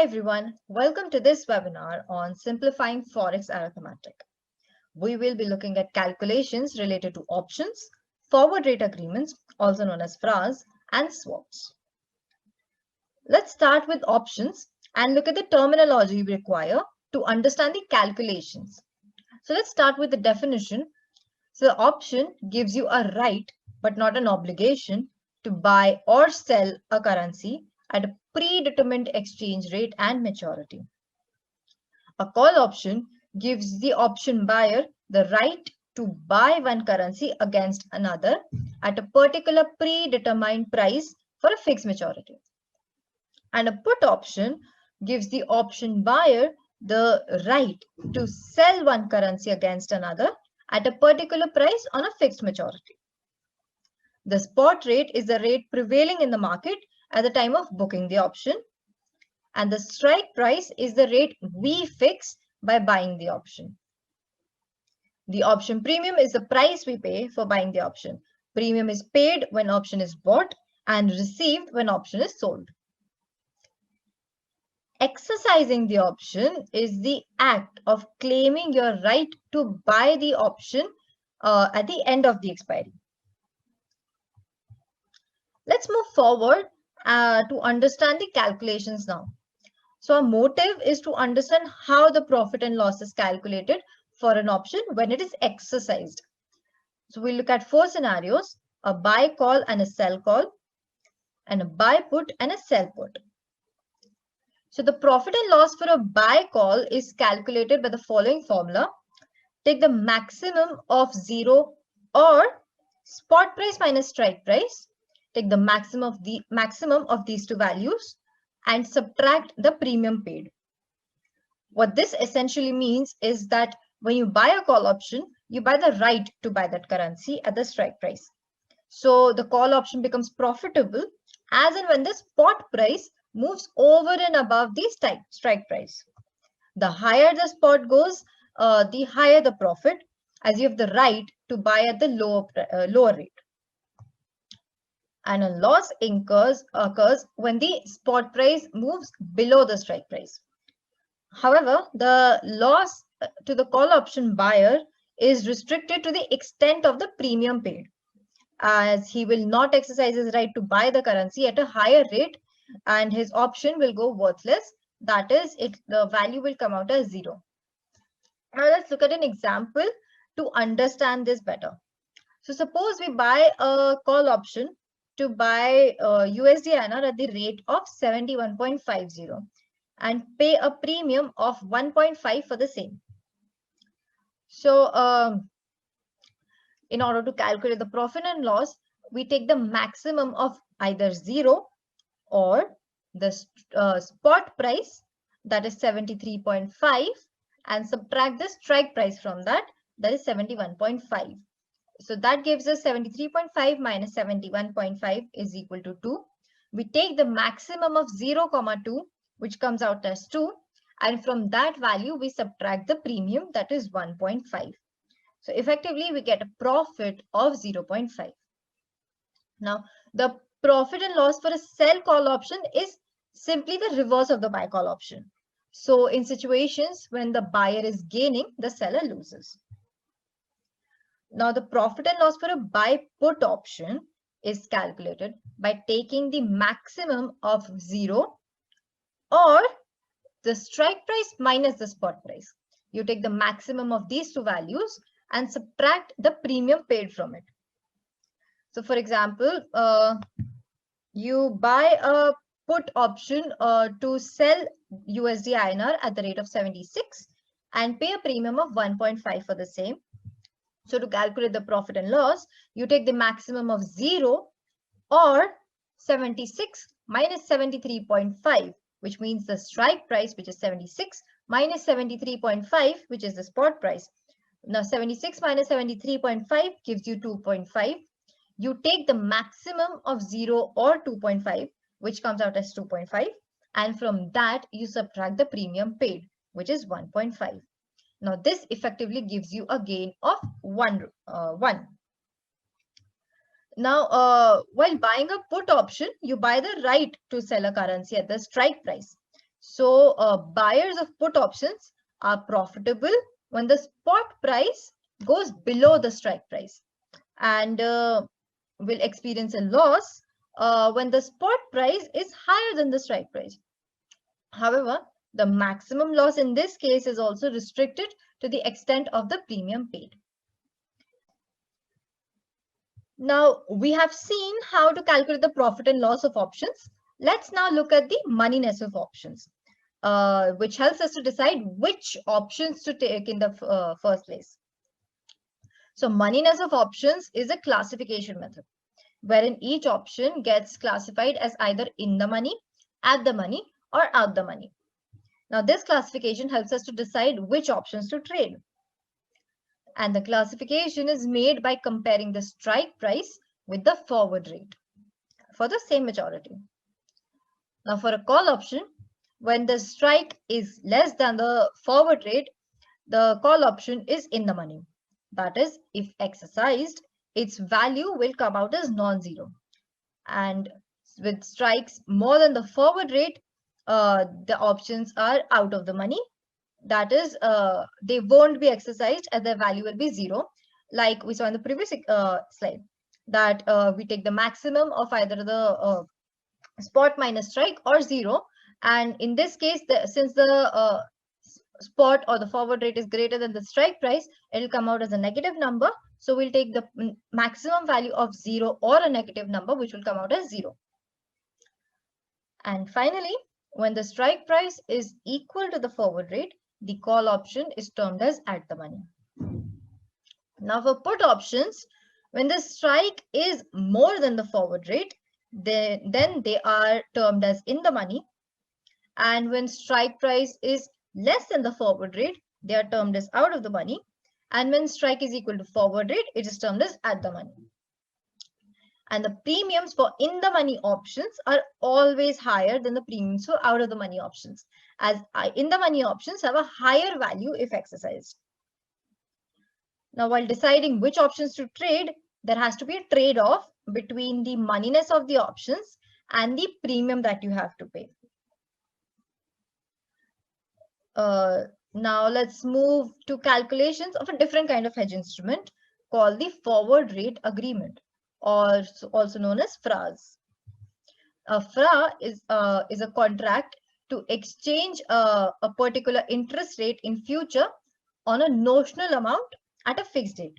everyone, welcome to this webinar on simplifying Forex arithmetic. We will be looking at calculations related to options, forward rate agreements, also known as FRAs, and swaps. Let's start with options and look at the terminology we require to understand the calculations. So let's start with the definition. So the option gives you a right, but not an obligation, to buy or sell a currency at a predetermined exchange rate and maturity. A call option gives the option buyer the right to buy one currency against another at a particular predetermined price for a fixed maturity. And a put option gives the option buyer the right to sell one currency against another at a particular price on a fixed maturity. The spot rate is the rate prevailing in the market at the time of booking the option, and the strike price is the rate we fix by buying the option. The option premium is the price we pay for buying the option. Premium is paid when option is bought and received when option is sold. Exercising the option is the act of claiming your right to buy the option at the end of the expiry. Let's move forward to understand the calculations now. So our motive is to understand how the profit and loss is calculated for an option when it is exercised. So we look at four scenarios: a buy call and a sell call, and a buy put and a sell put. So the profit and loss for a buy call is calculated by the following formula. Take the maximum of 0 or spot price minus strike price. Take the maximum of these two values and subtract the premium paid. What this essentially means is that when you buy a call option, you buy the right to buy that currency at the strike price. So the call option becomes profitable as and when the spot price moves over and above the strike price. The higher the spot goes, the higher the profit, as you have the right to buy at the lower rate. And a loss occurs when the spot price moves below the strike price. However, the loss to the call option buyer is restricted to the extent of the premium paid, as he will not exercise his right to buy the currency at a higher rate and his option will go worthless. That is, the value will come out as 0. Now let's look at an example to understand this better. So suppose we buy a call option to buy USD INR at the rate of 71.50 and pay a premium of 1.5 for the same. So in order to calculate the profit and loss, we take the maximum of either 0 or the spot price, that is 73.5, and subtract the strike price from that, that is 71.5. So that gives us 73.5 minus 71.5 is equal to 2. We take the maximum of 0, 2, which comes out as 2. And from that value, we subtract the premium, that is 1.5. So effectively, we get a profit of 0.5. Now, the profit and loss for a sell call option is simply the reverse of the buy call option. So in situations when the buyer is gaining, the seller loses. Now, the profit and loss for a buy put option is calculated by taking the maximum of 0 or the strike price minus the spot price. You take the maximum of these two values and subtract the premium paid from it. So for example, you buy a put option to sell USD INR at the rate of 76 and pay a premium of 1.5 for the same. So to calculate the profit and loss, you take the maximum of 0 or 76 minus 73.5, which means the strike price, which is 76, minus 73.5, which is the spot price. Now 76 minus 73.5 gives you 2.5. You take the maximum of 0 or 2.5, which comes out as 2.5. And from that, you subtract the premium paid, which is 1.5. Now, this effectively gives you a gain of 1. Now, while buying a put option, you buy the right to sell a currency at the strike price. So buyers of put options are profitable when the spot price goes below the strike price, and will experience a loss when the spot price is higher than the strike price. However, the maximum loss in this case is also restricted to the extent of the premium paid. Now, we have seen how to calculate the profit and loss of options. Let's now look at the moneyness of options, which helps us to decide which options to take in the first place. So moneyness of options is a classification method wherein each option gets classified as either in the money, at the money, or out the money. Now, this classification helps us to decide which options to trade. And the classification is made by comparing the strike price with the forward rate for the same maturity. Now, for a call option, when the strike is less than the forward rate, the call option is in the money. That is, if exercised, its value will come out as non-zero. And with strikes more than the forward rate, the options are out of the money. That is, they won't be exercised and their value will be zero. Like we saw in the previous slide, that we take the maximum of either the spot minus strike or zero. And in this case, since the spot or the forward rate is greater than the strike price, it will come out as a negative number. So we'll take the maximum value of 0 or a negative number, which will come out as 0. And finally, when the strike price is equal to the forward rate, the call option is termed as at the money. Now for put options, when the strike is more than the forward rate, then they are termed as in the money. And when strike price is less than the forward rate, they are termed as out of the money. And when strike is equal to forward rate, it is termed as at the money. And the premiums for in the money options are always higher than the premiums for out of the money options, as in the money options have a higher value if exercised. Now, while deciding which options to trade, there has to be a trade-off between the moneyness of the options and the premium that you have to pay. Now let's move to calculations of a different kind of hedge instrument called the forward rate agreement, or also known as FRAs. A FRA is a contract to exchange a particular interest rate in future on a notional amount at a fixed date.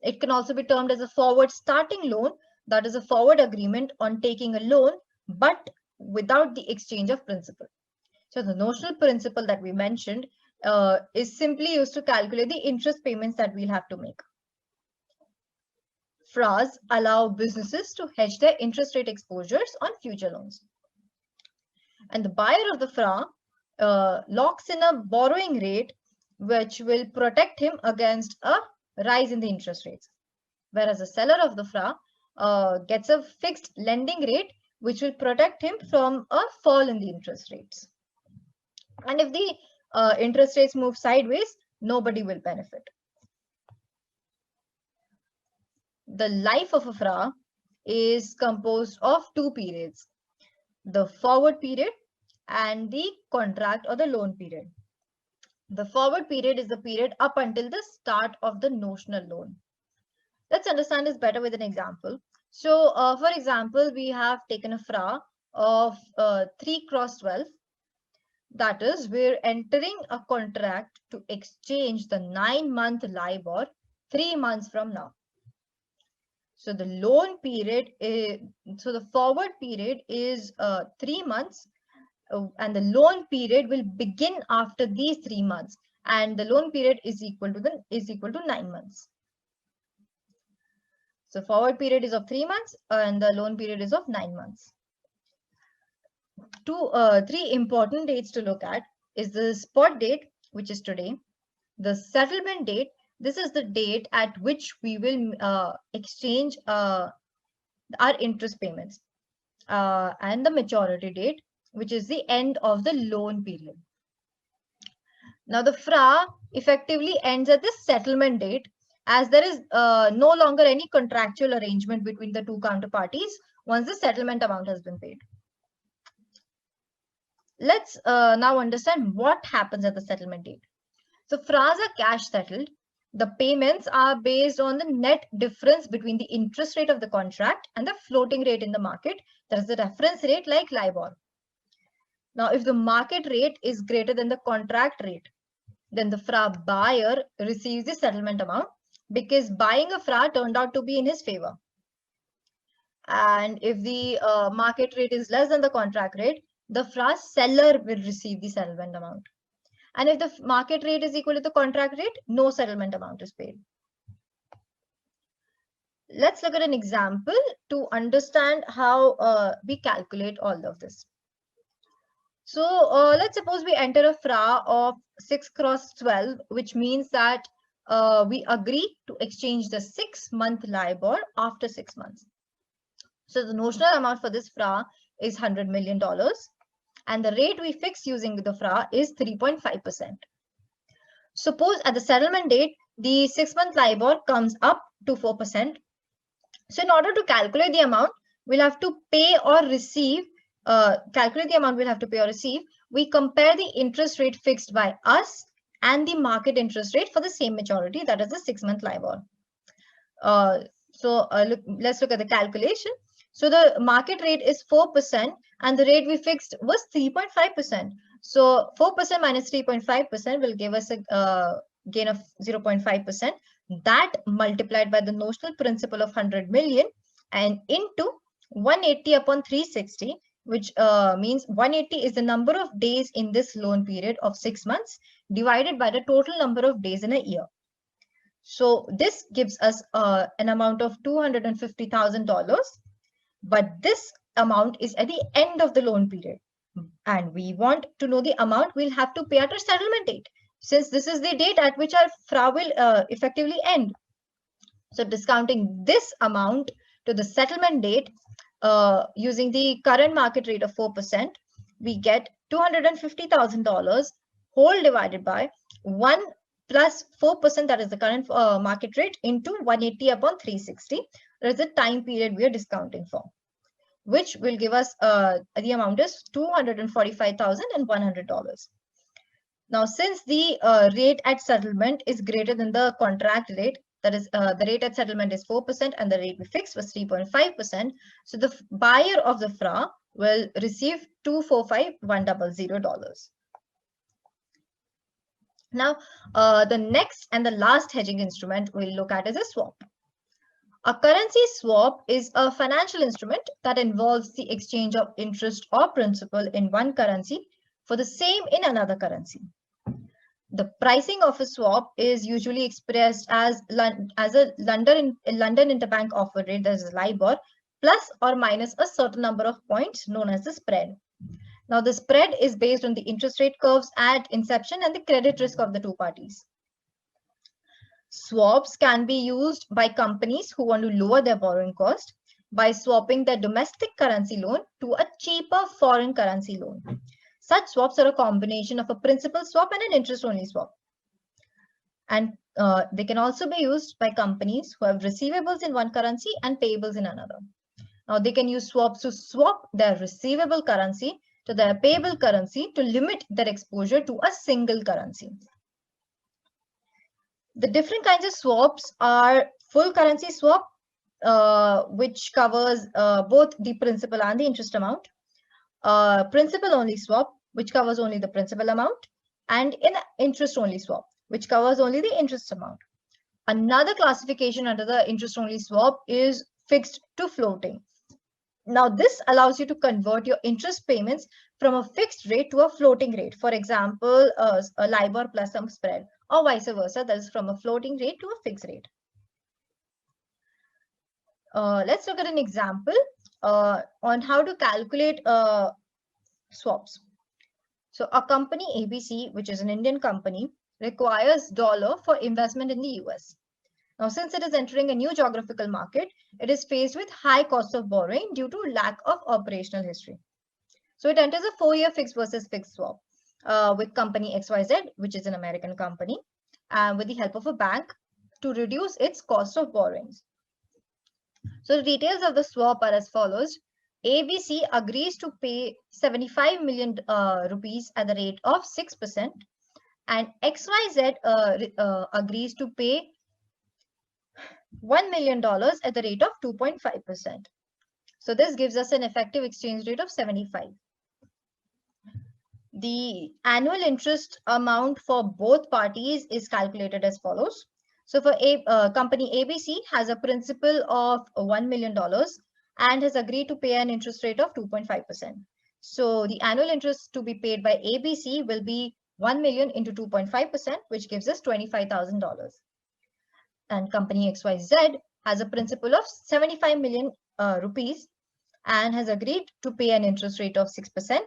It can also be termed as a forward starting loan, that is a forward agreement on taking a loan, but without the exchange of principal. So the notional principal that we mentioned is simply used to calculate the interest payments that we'll have to make. FRAs allow businesses to hedge their interest rate exposures on future loans. And the buyer of the FRA locks in a borrowing rate which will protect him against a rise in the interest rates. Whereas the seller of the FRA gets a fixed lending rate which will protect him from a fall in the interest rates. And if the interest rates move sideways, nobody will benefit. The life of a FRA is composed of two periods, the forward period and the contract or the loan period. The forward period is the period up until the start of the notional loan. Let's understand this better with an example. So, for example, we have taken a FRA of 3x12. That is, we're entering a contract to exchange the 9-month LIBOR 3 months from now. So the loan period is, so the forward period is 3 months, and the loan period will begin after these 3 months, and the loan period is equal to 9 months. So forward period is of 3 months and the loan period is of 9 months. Three important dates to look at is the spot date, which is today, the settlement date. This is the date at which we will exchange our interest payments, and the maturity date, which is the end of the loan period. Now the FRA effectively ends at the settlement date, as there is no longer any contractual arrangement between the two counterparties once the settlement amount has been paid. Let's now understand what happens at the settlement date. So FRAs are cash settled. The payments are based on the net difference between the interest rate of the contract and the floating rate in the market. That is the reference rate like LIBOR. Now, if the market rate is greater than the contract rate, then the FRA buyer receives the settlement amount because buying a FRA turned out to be in his favor. And if the market rate is less than the contract rate, the FRA seller will receive the settlement amount. And if the market rate is equal to the contract rate, no settlement amount is paid. Let's look at an example to understand how we calculate all of this. So let's suppose we enter a FRA of 6 cross 12, which means that we agree to exchange the 6-month LIBOR after 6 months. So the notional amount for this FRA is $100 million. And the rate we fix using the FRA is 3.5%. Suppose at the settlement date, the 6-month LIBOR comes up to 4%. So in order to calculate the amount, we'll have to pay or receive, we compare the interest rate fixed by us and the market interest rate for the same maturity, that is the 6-month LIBOR. Let's look at the calculation. So the market rate is 4% and the rate we fixed was 3.5%. So 4% minus 3.5% will give us a gain of 0.5%. That multiplied by the notional principal of 100 million and into 180 upon 360, which means 180 is the number of days in this loan period of 6 months divided by the total number of days in a year. So this gives us an amount of $250,000. But this amount is at the end of the loan period. And we want to know the amount we'll have to pay at our settlement date, since this is the date at which our FRA will effectively end. So discounting this amount to the settlement date using the current market rate of 4%, we get $250,000 whole divided by 1 plus 4%, that is the current market rate, into 180 upon 360. That is the time period we are discounting for, which will give us the amount is $245,100. Now, since the rate at settlement is greater than the contract rate, that is the rate at settlement is 4% and the rate we fixed was 3.5%. So the buyer of the FRA will receive $245,100. Now, the next and the last hedging instrument we'll look at is a swap. A currency swap is a financial instrument that involves the exchange of interest or principal in one currency for the same in another currency. The pricing of a swap is usually expressed as a London interbank offer rate, that is LIBOR, plus or minus a certain number of points known as the spread. Now, the spread is based on the interest rate curves at inception and the credit risk of the two parties. Swaps can be used by companies who want to lower their borrowing cost by swapping their domestic currency loan to a cheaper foreign currency loan. Such swaps are a combination of a principal swap and an interest-only swap. And they can also be used by companies who have receivables in one currency and payables in another. Now, they can use swaps to swap their receivable currency to their payable currency to limit their exposure to a single currency. The different kinds of swaps are full currency swap, which covers both the principal and the interest amount. Principal only swap, which covers only the principal amount, and an interest only swap, which covers only the interest amount. Another classification under the interest only swap is fixed to floating. Now, this allows you to convert your interest payments from a fixed rate to a floating rate. For example, a LIBOR plus some spread, or vice versa, that is from a floating rate to a fixed rate. Let's look at an example on how to calculate swaps. So a company ABC, which is an Indian company, requires dollar for investment in the US. Now, since it is entering a new geographical market, it is faced with high cost of borrowing due to lack of operational history. So it enters a 4-year fixed versus fixed swap with company XYZ, which is an American company, with the help of a bank to reduce its cost of borrowings. So the details of the swap are as follows. ABC agrees to pay 75 million rupees at the rate of 6%, and XYZ agrees to pay $1 million at the rate of 2.5%. So this gives us an effective exchange rate of 75. The annual interest amount for both parties is calculated as follows. So for company ABC has a principal of $1 million and has agreed to pay an interest rate of 2.5%. So the annual interest to be paid by ABC will be 1 million into 2.5%, which gives us $25,000. And company XYZ has a principal of 75 million rupees and has agreed to pay an interest rate of 6%.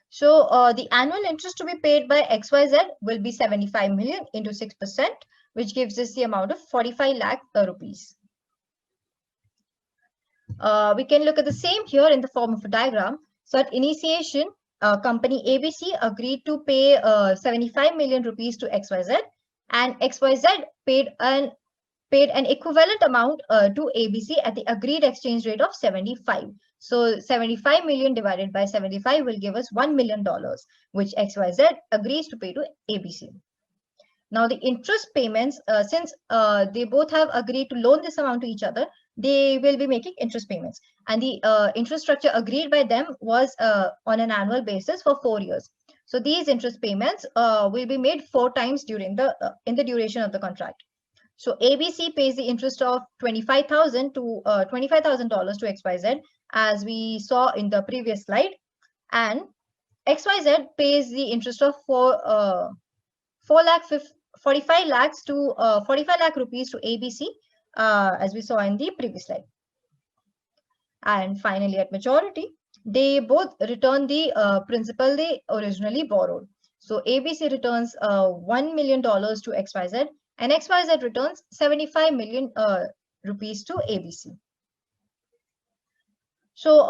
So the annual interest to be paid by XYZ will be 75 million into 6%, which gives us the amount of 45 lakh rupees. We can look at the same here in the form of a diagram. So at initiation, company ABC agreed to pay 75 million rupees to XYZ, and XYZ paid an equivalent amount to ABC at the agreed exchange rate of 75. So 75 million divided by 75 will give us $1 million, which XYZ agrees to pay to ABC. Now the interest payments, since they both have agreed to loan this amount to each other, they will be making interest payments. And the interest structure agreed by them was on an annual basis for 4 years. So these interest payments will be made 4 times during in the duration of the contract. So ABC pays the interest of $25,000 to XYZ, as we saw in the previous slide, and XYZ pays the interest of 45 lakhs to 45 lakh rupees to ABC, as we saw in the previous slide. And finally, at maturity, they both return the principal they originally borrowed. So ABC returns $1 million to XYZ, and XYZ returns 75 million rupees to ABC. So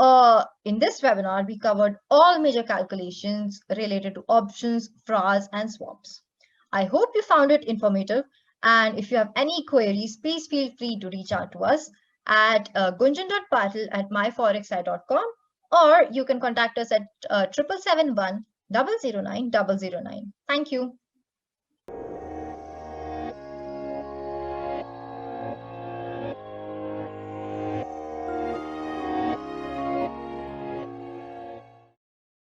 in this webinar, we covered all major calculations related to options, FRAs, and swaps. I hope you found it informative. And if you have any queries, please feel free to reach out to us at gunjan.patil@myforexi.com, or you can contact us at 777-1-009-009. Thank you.